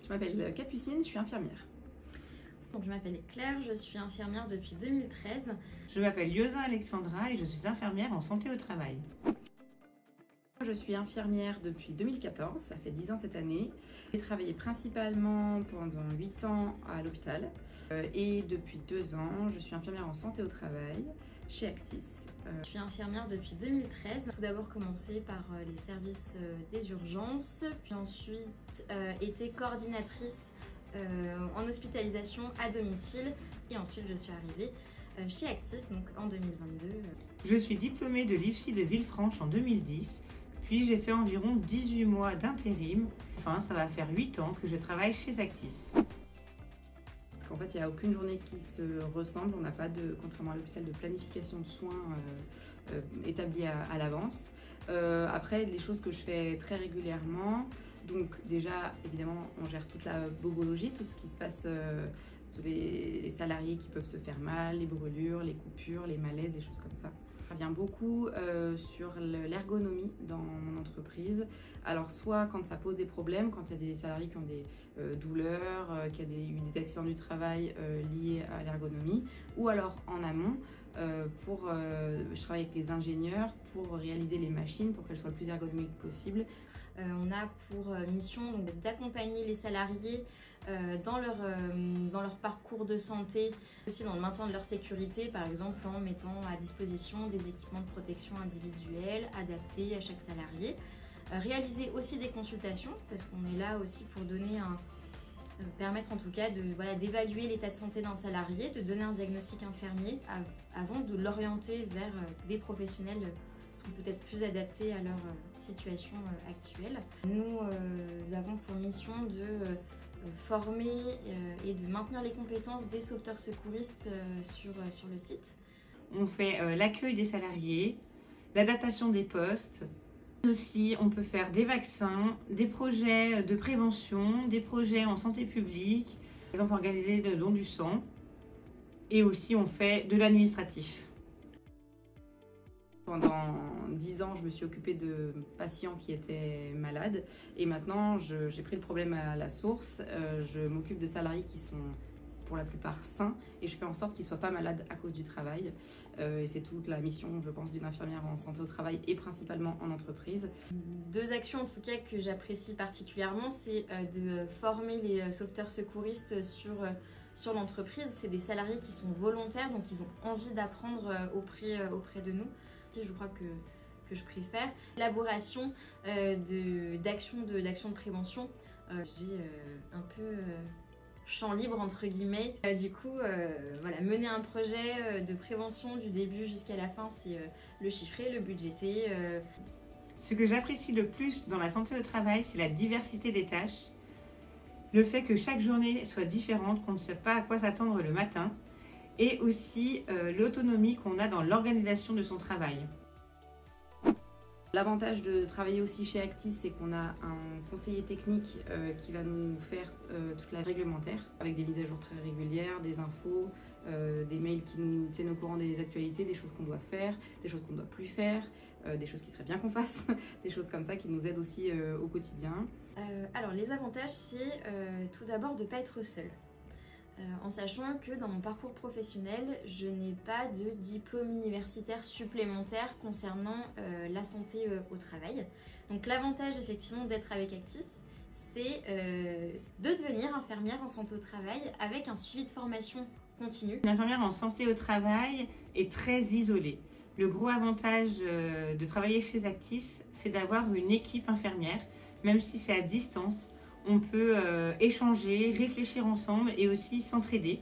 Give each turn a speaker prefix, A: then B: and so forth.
A: Je m'appelle Capucine, je suis infirmière.
B: Donc, je m'appelle Claire, je suis infirmière depuis 2013.
C: Je m'appelle Yosa Alexandra et je suis infirmière en santé au travail.
A: Je suis infirmière depuis 2014, ça fait 10 ans cette année. J'ai travaillé principalement pendant 8 ans à l'hôpital et depuis 2 ans, je suis infirmière en santé au travail chez Actis.
B: Je suis infirmière depuis 2013. Tout d'abord commencé par les services des urgences, puis ensuite été coordinatrice en hospitalisation à domicile et ensuite je suis arrivée chez Actis donc en 2022.
C: Je suis diplômée de l'IFSI de Villefranche en 2010, puis j'ai fait environ 18 mois d'intérim. Enfin, ça va faire 8 ans que je travaille chez Actis.
A: En fait, il n'y a aucune journée qui se ressemble. On n'a pas de, contrairement à l'hôpital, de planification de soins établie à l'avance. Après, les choses que je fais très régulièrement, donc déjà, évidemment, on gère toute la bobologie, tout ce qui se passe, tous les salariés qui peuvent se faire mal, les brûlures, les coupures, les malaises, des choses comme ça. Je reviens beaucoup sur l'ergonomie dans mon entreprise. Alors soit quand ça pose des problèmes, quand il y a des salariés qui ont des douleurs, qu'il y a eu des accidents du travail liés à l'ergonomie, ou alors en amont, je travaille avec les ingénieurs pour réaliser les machines pour qu'elles soient le plus ergonomiques possible.
B: On a pour mission d'accompagner les salariés dans leur parcours de santé, aussi dans le maintien de leur sécurité, par exemple en mettant à disposition des équipements de protection individuelle adaptés à chaque salarié. Réaliser aussi des consultations, parce qu'on est là aussi pour donner permettre en tout cas d'évaluer l'état de santé d'un salarié, de donner un diagnostic infirmier avant de l'orienter vers des professionnels qui sont peut-être plus adaptés à leur situation actuelle. Nous avons pour mission de former et de maintenir les compétences des sauveteurs secouristes sur le site.
C: On fait l'accueil des salariés, l'adaptation des postes. Aussi, on peut faire des vaccins, des projets de prévention, des projets en santé publique, par exemple organiser des dons du sang. Et aussi, on fait de l'administratif.
A: Pendant 10 ans, je me suis occupée de patients qui étaient malades et maintenant j'ai pris le problème à la source. Je m'occupe de salariés qui sont pour la plupart sains et je fais en sorte qu'ils ne soient pas malades à cause du travail. Et c'est toute la mission, je pense, d'une infirmière en santé au travail et principalement en entreprise.
B: 2 actions en tout cas que j'apprécie particulièrement, c'est de former les sauveteurs secouristes sur l'entreprise. C'est des salariés qui sont volontaires, donc ils ont envie d'apprendre auprès de nous. Je crois que je préfère. L'élaboration d'actions de prévention. J'ai un peu champ libre entre guillemets. Du coup, voilà, mener un projet de prévention du début jusqu'à la fin, c'est le chiffrer, le budgéter.
C: Ce que j'apprécie le plus dans la santé au travail, c'est la diversité des tâches. Le fait que chaque journée soit différente, qu'on ne sait pas à quoi s'attendre le matin. Et aussi l'autonomie qu'on a dans l'organisation de son travail.
A: L'avantage de travailler aussi chez Actis, c'est qu'on a un conseiller technique qui va nous faire toute la réglementaire, avec des mises à jour très régulières, des infos, des mails qui nous tiennent au courant des actualités, des choses qu'on doit faire, des choses qu'on ne doit plus faire, des choses qui serait bien qu'on fasse, des choses comme ça qui nous aident aussi au quotidien.
B: Alors les avantages, c'est tout d'abord de ne pas être seule. En sachant que dans mon parcours professionnel, je n'ai pas de diplôme universitaire supplémentaire concernant la santé au travail. Donc l'avantage effectivement d'être avec Actis, c'est de devenir infirmière en santé au travail avec un suivi de formation continu.
C: Une infirmière en santé au travail est très isolée. Le gros avantage de travailler chez Actis, c'est d'avoir une équipe infirmière, même si c'est à distance. On peut échanger, réfléchir ensemble et aussi s'entraider.